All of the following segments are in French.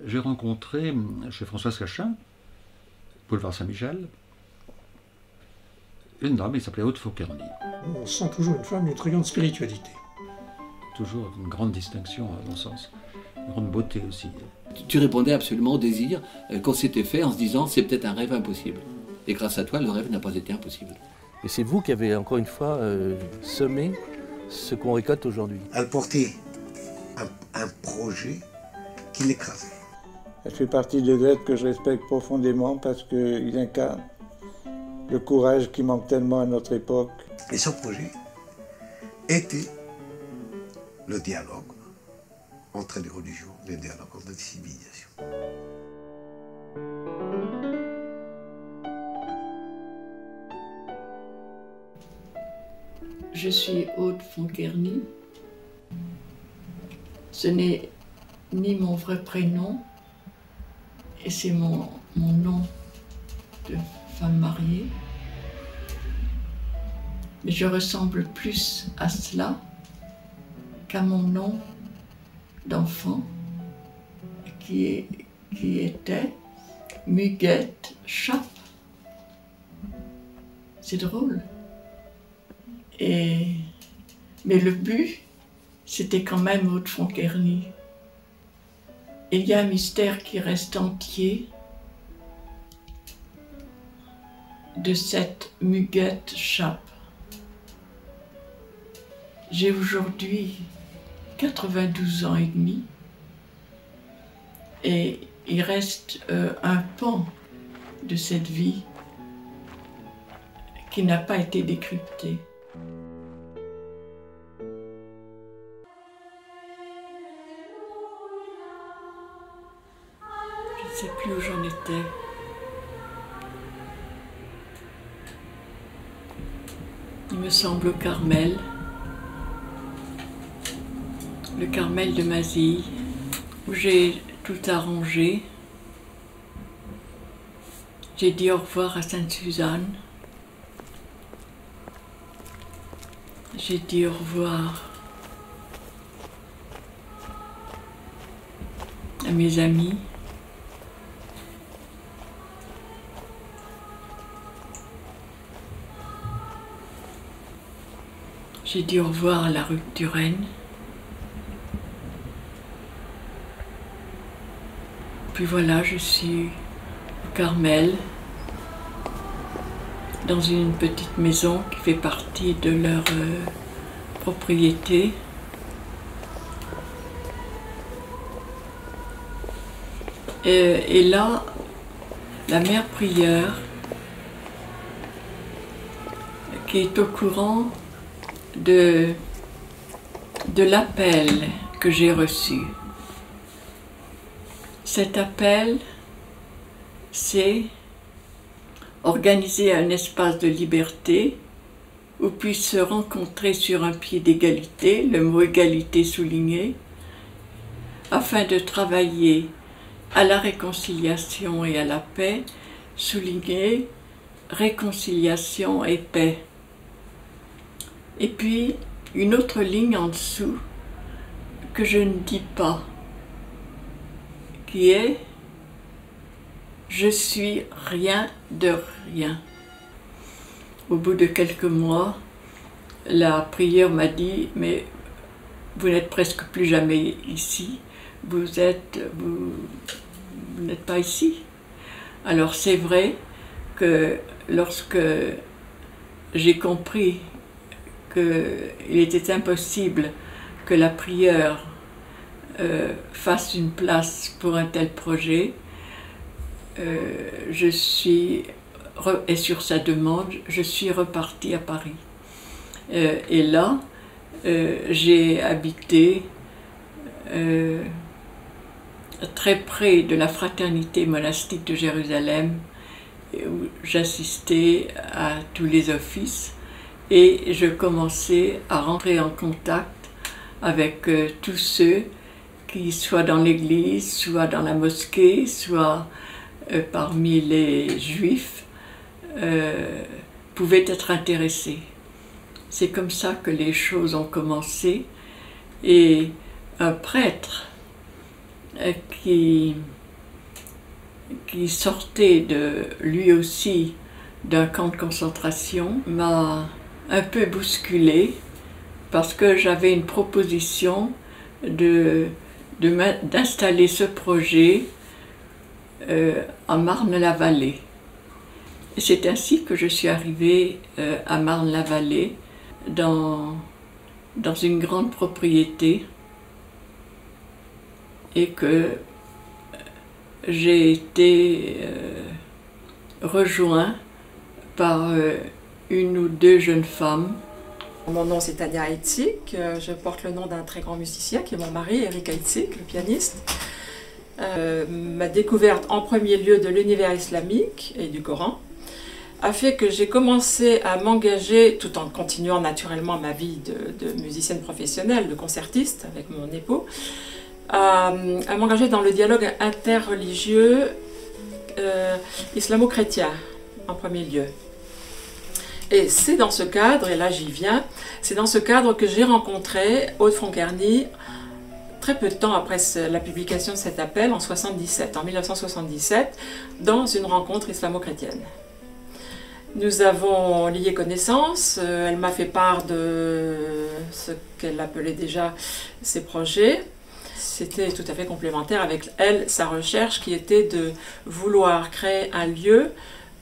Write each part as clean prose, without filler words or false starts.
J'ai rencontré chez Françoise Cachin, boulevard Saint-Michel, une dame, qui s'appelait Aude Fauquerny. On sent toujours une femme d'une très grande spiritualité. Toujours une grande distinction, à mon sens. Une grande beauté aussi. Tu répondais absolument au désir qu'on s'était fait en se disant c'est peut-être un rêve impossible. Et grâce à toi, le rêve n'a pas été impossible. Et c'est vous qui avez encore une fois semé ce qu'on récolte aujourd'hui. Elle portait un projet qui l'écrasait. Elle fait partie des êtres que je respecte profondément parce qu'il incarne le courage qui manque tellement à notre époque. Et ce projet était le dialogue entre les religions, le dialogue entre les civilisations. Je suis Aude Fauquerny. Ce n'est ni mon vrai prénom, et c'est mon nom de femme mariée. Mais je ressemble plus à cela qu'à mon nom d'enfant, qui était Muguette Chappe. C'est drôle. Mais le but, c'était quand même Aude Fauquerny. Et il y a un mystère qui reste entier de cette Muguette Chappe. J'ai aujourd'hui 92 ans et demi et il reste un pan de cette vie qui n'a pas été décrypté. Je ne sais plus où j'en étais. Il me semble au Carmel. Le Carmel de Mazille, où j'ai tout arrangé. J'ai dit au revoir à Sainte-Suzanne. J'ai dit au revoir à mes amis. J'ai dit au revoir à la rue de Turenne. Puis voilà, je suis au Carmel, dans une petite maison qui fait partie de leur propriété. Et là, la mère prieure, qui est au courant de l'appel que j'ai reçu. Cet appel, c'est organiser un espace de liberté où puissent se rencontrer sur un pied d'égalité, le mot égalité souligné, afin de travailler à la réconciliation et à la paix, souligner réconciliation et paix. Et puis, une autre ligne en dessous que je ne dis pas, qui est « Je suis rien de rien ». Au bout de quelques mois, la prieure m'a dit « Mais vous n'êtes presque plus jamais ici, vous n'êtes pas ici ». Alors c'est vrai que lorsque j'ai compris qu'il était impossible que la prieure fasse une place pour un tel projet, et sur sa demande, je suis repartie à Paris. Et là, j'ai habité très près de la fraternité monastique de Jérusalem, où j'assistais à tous les offices et je commençais à rentrer en contact avec tous ceux qui, soit dans l'église, soit dans la mosquée, soit parmi les juifs, pouvaient être intéressés. C'est comme ça que les choses ont commencé. Et un prêtre qui sortait lui aussi d'un camp de concentration m'a un peu bousculée parce que j'avais une proposition d'installer ce projet à Marne-la-Vallée. C'est ainsi que je suis arrivée à Marne-la-Vallée dans une grande propriété et que j'ai été rejoint par une ou deux jeunes femmes. Mon nom c'est Tania Heitzig, je porte le nom d'un très grand musicien qui est mon mari, Eric Heitzig, le pianiste. Ma découverte en premier lieu de l'univers islamique et du Coran a fait que j'ai commencé à m'engager, tout en continuant naturellement ma vie de musicienne professionnelle, de concertiste avec mon époux, à m'engager dans le dialogue interreligieux islamo-chrétien en premier lieu. Et c'est dans ce cadre, et là j'y viens, c'est dans ce cadre que j'ai rencontré Aude Fonkerny très peu de temps après la publication de cet appel, en 1977, dans une rencontre islamo-chrétienne. Nous avons lié connaissance, elle m'a fait part de ce qu'elle appelait déjà ses projets. C'était tout à fait complémentaire avec elle, sa recherche qui était de vouloir créer un lieu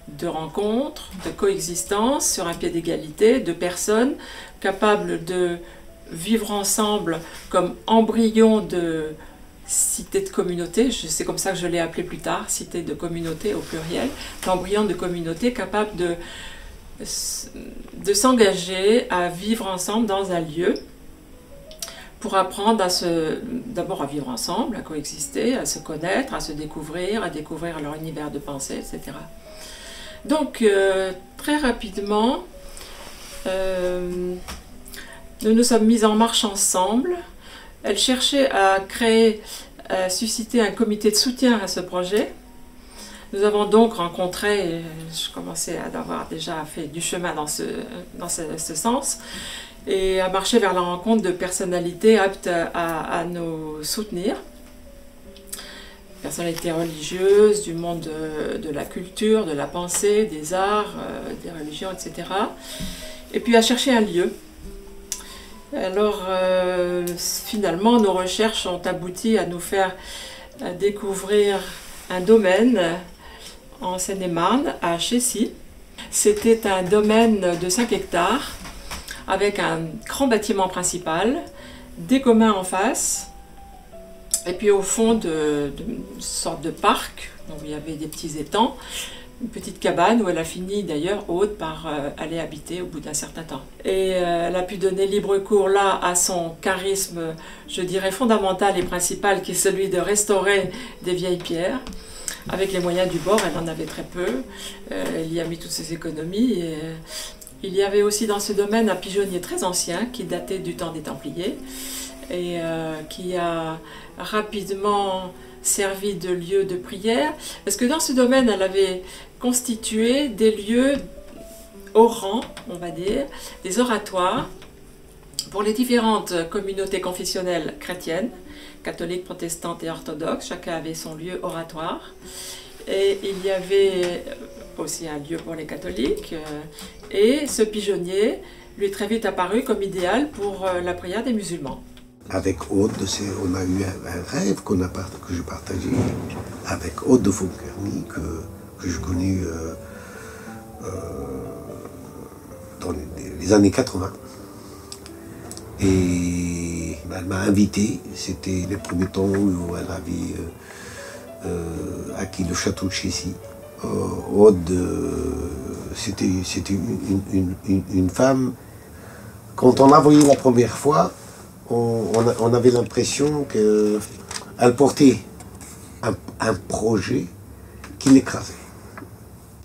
de rencontre, de coexistence sur un pied d'égalité, de personnes capables de vivre ensemble comme embryon de cité de communauté, c'est comme ça que je l'ai appelé plus tard, cité de communauté au pluriel, d'embryon de communauté capable de s'engager à vivre ensemble dans un lieu pour apprendre d'abord à vivre ensemble, à coexister, à se connaître, à se découvrir, à découvrir leur univers de pensée, etc. Donc, très rapidement, nous nous sommes mis en marche ensemble. Elle cherchait à susciter un comité de soutien à ce projet. Nous avons donc rencontré, je commençais à avoir déjà fait du chemin dans ce sens, et à marcher vers la rencontre de personnalités aptes à nous soutenir. Personnalités religieuses, du monde de la culture, de la pensée, des arts, des religions, etc. Et puis à chercher un lieu. Alors finalement, nos recherches ont abouti à nous faire découvrir un domaine en Seine-et-Marne, à Chécy. C'était un domaine de 5 hectares avec un grand bâtiment principal, des communs en face, et puis au fond une sorte de parc, où il y avait des petits étangs, une petite cabane où elle a fini d'ailleurs, Aude, par aller habiter au bout d'un certain temps. Et elle a pu donner libre cours là à son charisme, je dirais fondamental et principal, qui est celui de restaurer des vieilles pierres. Avec les moyens du bord, elle en avait très peu, elle y a mis toutes ses économies. Et, il y avait aussi dans ce domaine un pigeonnier très ancien qui datait du temps des Templiers et qui a rapidement servi de lieu de prière, parce que dans ce domaine, elle avait constitué des lieux au rang, on va dire, des oratoires pour les différentes communautés confessionnelles chrétiennes, catholiques, protestantes et orthodoxes. Chacun avait son lieu oratoire. Et il y avait aussi un lieu pour les catholiques. Et ce pigeonnier lui est très vite apparu comme idéal pour la prière des musulmans. Avec Aude, on a eu un rêve que je partageais avec Aude de Fonkerny, que je connais dans les années 80. Et elle m'a invité, c'était les premiers temps où elle avait acquis le château de Chécy. Aude, c'était une femme, quand on l'a voyée la première fois, on avait l'impression qu'elle portait un projet qui l'écrasait.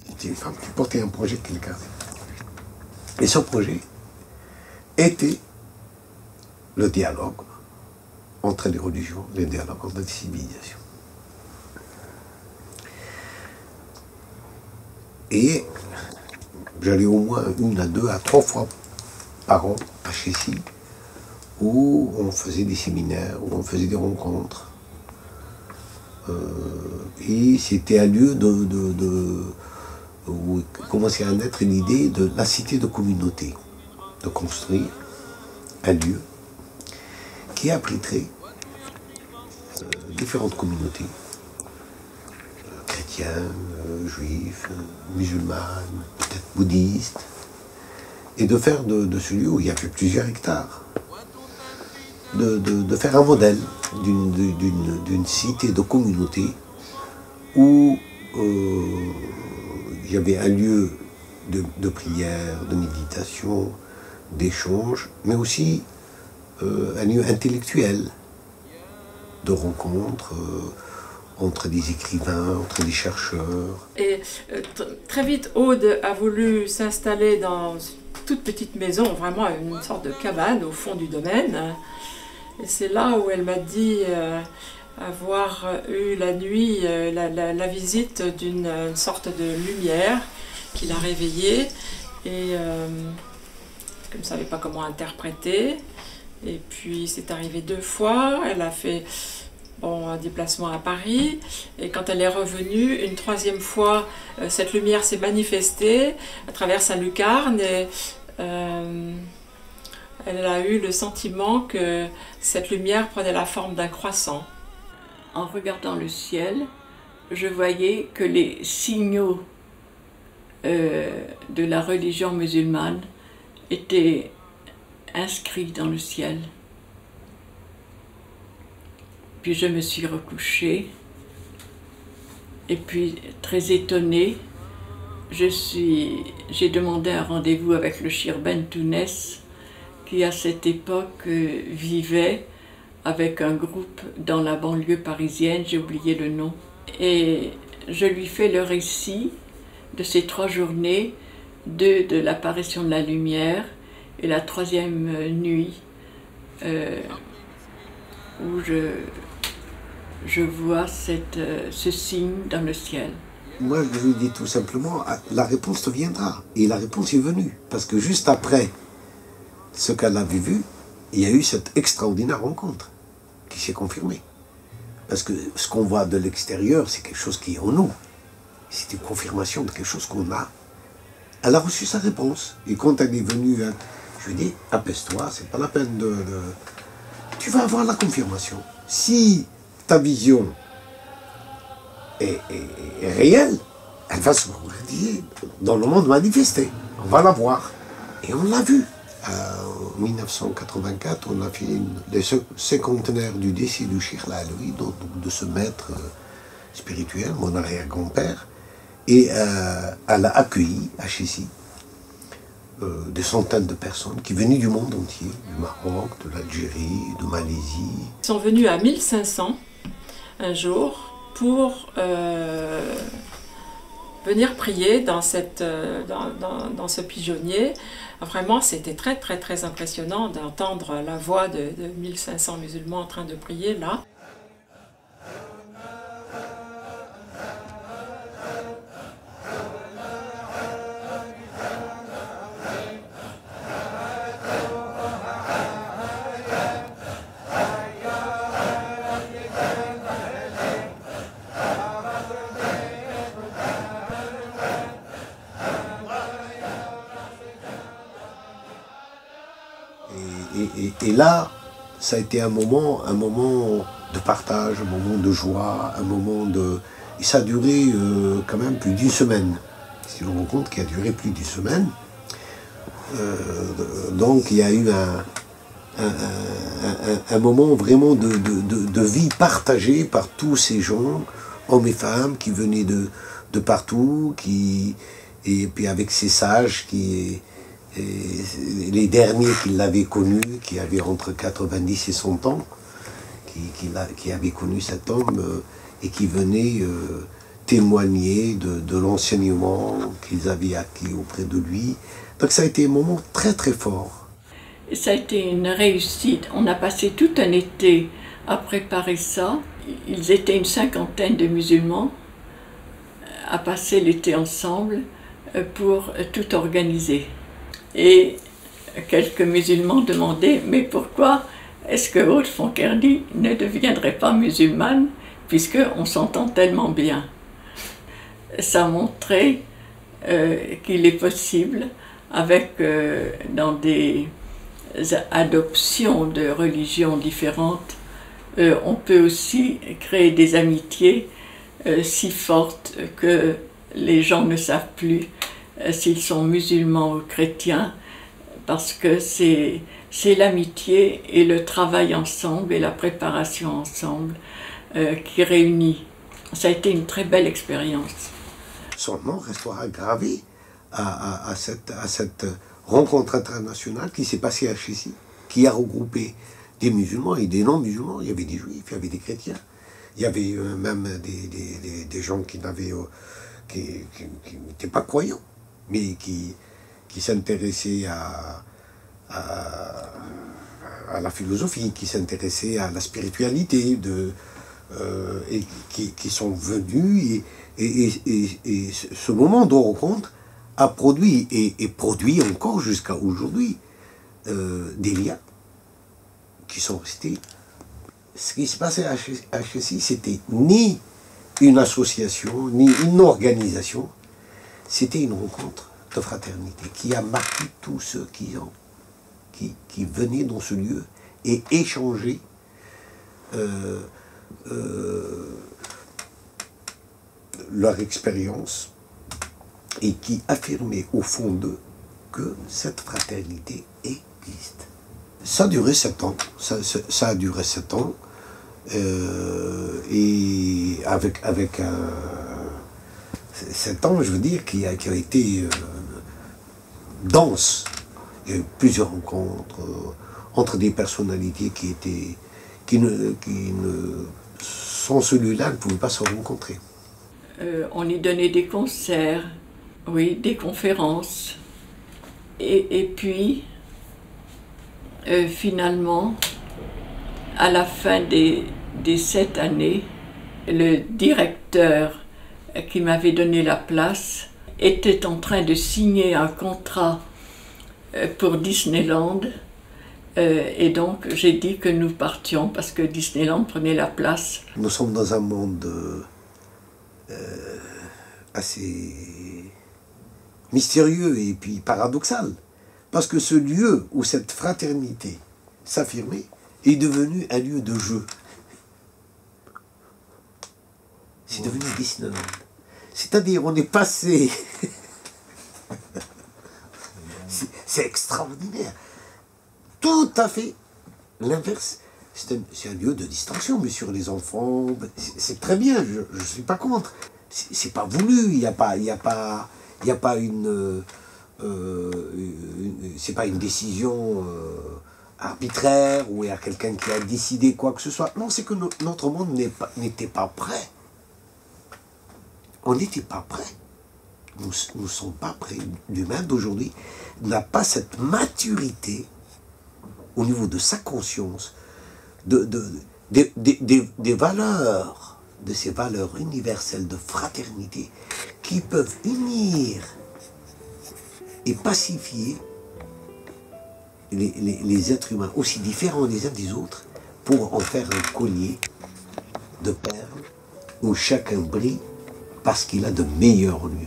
C'était une femme qui portait un projet qui l'écrasait. Et ce projet était le dialogue entre les religions, le dialogue entre les civilisations. Et j'allais au moins 1 à 2 à 3 fois par an à Chécy, où on faisait des séminaires, où on faisait des rencontres Et c'était un lieu où commençait à naître l'idée de la cité de communauté, de construire un lieu qui abriterait différentes communautés, chrétiens, juifs, musulmanes, peut-être bouddhistes, et de faire de ce lieu où il y avait plusieurs hectares, de faire un modèle d'une cité de communauté où il y avait un lieu de prière, de méditation, d'échange, mais aussi un lieu intellectuel, de rencontres entre des écrivains, entre des chercheurs. Et très vite, Aude a voulu s'installer dans une toute petite maison, vraiment une sorte de cabane au fond du domaine. Et c'est là où elle m'a dit avoir eu la nuit la visite d'une sorte de lumière qui l'a réveillée. Et elle ne savait pas comment interpréter. Et puis c'est arrivé 2 fois, elle a fait un déplacement à Paris, et quand elle est revenue, une 3e fois, cette lumière s'est manifestée à travers sa lucarne, et elle a eu le sentiment que cette lumière prenait la forme d'un croissant. En regardant le ciel, je voyais que les signaux de la religion musulmane étaient inscrits dans le ciel. Puis je me suis recouchée, et puis très étonnée, j'ai demandé un rendez-vous avec le Cheikh Ben Tounès, qui à cette époque vivait avec un groupe dans la banlieue parisienne, j'ai oublié le nom, et je lui fais le récit de ces 3 journées, 2 de l'apparition de la lumière, et la 3e nuit où je vois ce signe dans le ciel. Moi, je lui dis tout simplement, la réponse te viendra. Et la réponse est venue. Parce que juste après ce qu'elle avait vu, il y a eu cette extraordinaire rencontre qui s'est confirmée. Parce que ce qu'on voit de l'extérieur, c'est quelque chose qui est en nous. C'est une confirmation de quelque chose qu'on a. Elle a reçu sa réponse. Et quand elle est venue, je lui dis, apaise-toi, c'est pas la peine de... Tu vas avoir la confirmation. Si ta vision est réelle, elle va se concrétiser dans le monde manifesté. On va la voir. Et on l'a vu. En 1984, on a fait les 50aires du décès du Cheikh Al-Alaoui, donc de ce maître spirituel, mon arrière-grand-père. Et elle a accueilli à Chécy des centaines de personnes qui venaient du monde entier, du Maroc, de l'Algérie, de Malaisie. Ils sont venus à 1500 un jour pour venir prier dans ce pigeonnier. Vraiment, c'était très très très impressionnant d'entendre la voix de 1500 musulmans en train de prier là. Et là, ça a été un moment de partage, un moment de joie, un moment de... Et ça a duré quand même plus d'1 semaine. C'est une rencontre qui a duré plus d'1 semaine. Donc il y a eu un moment vraiment de vie partagée par tous ces gens, hommes et femmes, qui venaient de partout, et puis avec ces sages les derniers qui l'avaient connu, qui avaient entre 90 et 100 ans, qui avaient connu cet homme et qui venaient témoigner de l'enseignement qu'ils avaient acquis auprès de lui. Donc ça a été un moment très très fort. Ça a été une réussite. On a passé tout un été à préparer ça. Ils étaient une 50aine de musulmans à passer l'été ensemble pour tout organiser. Et quelques musulmans demandaient « Mais pourquoi est-ce que Aude Fonkerdi ne deviendrait pas musulmane puisqu'on s'entend tellement bien. Ça montrait qu'il est possible, dans des adoptions de religions différentes, on peut aussi créer des amitiés si fortes que les gens ne savent plus s'ils sont musulmans ou chrétiens, parce que c'est l'amitié et le travail ensemble et la préparation ensemble qui réunit. Ça a été une très belle expérience. Son nom restera gravé à cette rencontre internationale qui s'est passée à Chécy, qui a regroupé des musulmans et des non-musulmans. Il y avait des juifs, il y avait des chrétiens, il y avait même des gens qui n'étaient pas croyants, mais qui s'intéressaient à la philosophie, qui s'intéressaient à la spiritualité, et qui sont venus, et ce moment de rencontre a produit, et produit encore jusqu'à aujourd'hui, des liens qui sont restés. Ce qui se passait à Chécy, c'était ni une association, ni une organisation, c'était une rencontre de fraternité qui a marqué tous ceux qui venaient dans ce lieu et échangeaient leur expérience, et qui affirmaient au fond d'eux que cette fraternité existe. Ça a duré 7 ans, ça a duré 7 ans, et avec 7 ans, je veux dire, qui a été dense. Il y a eu plusieurs rencontres entre des personnalités qui sans celui-là, ne pouvaient pas se rencontrer. On y donnait des concerts, oui, des conférences. Et puis, finalement, à la fin des 7 années, le directeur qui m'avait donné la place était en train de signer un contrat pour Disneyland. Et donc, j'ai dit que nous partions parce que Disneyland prenait la place. Nous sommes dans un monde assez mystérieux et puis paradoxal. Parce que ce lieu où cette fraternité s'affirmait est devenu un lieu de jeu. C'est devenu Disneyland. C'est-à-dire, on est passé... C'est extraordinaire. Tout à fait l'inverse. C'est un lieu de distraction, mais sur les enfants, c'est très bien, je ne suis pas contre. C'est pas voulu, il n'y a pas une... c'est pas une décision arbitraire, où il y a quelqu'un qui a décidé quoi que ce soit. Non, c'est que notre monde n'était pas prêt. On n'était pas prêt. Nous ne sommes pas prêts. L'humain d'aujourd'hui n'a pas cette maturité au niveau de sa conscience, des valeurs, de ces valeurs universelles de fraternité qui peuvent unir et pacifier les êtres humains, aussi différents les uns des autres, pour en faire un collier de perles où chacun brille parce qu'il a de meilleurs en lui.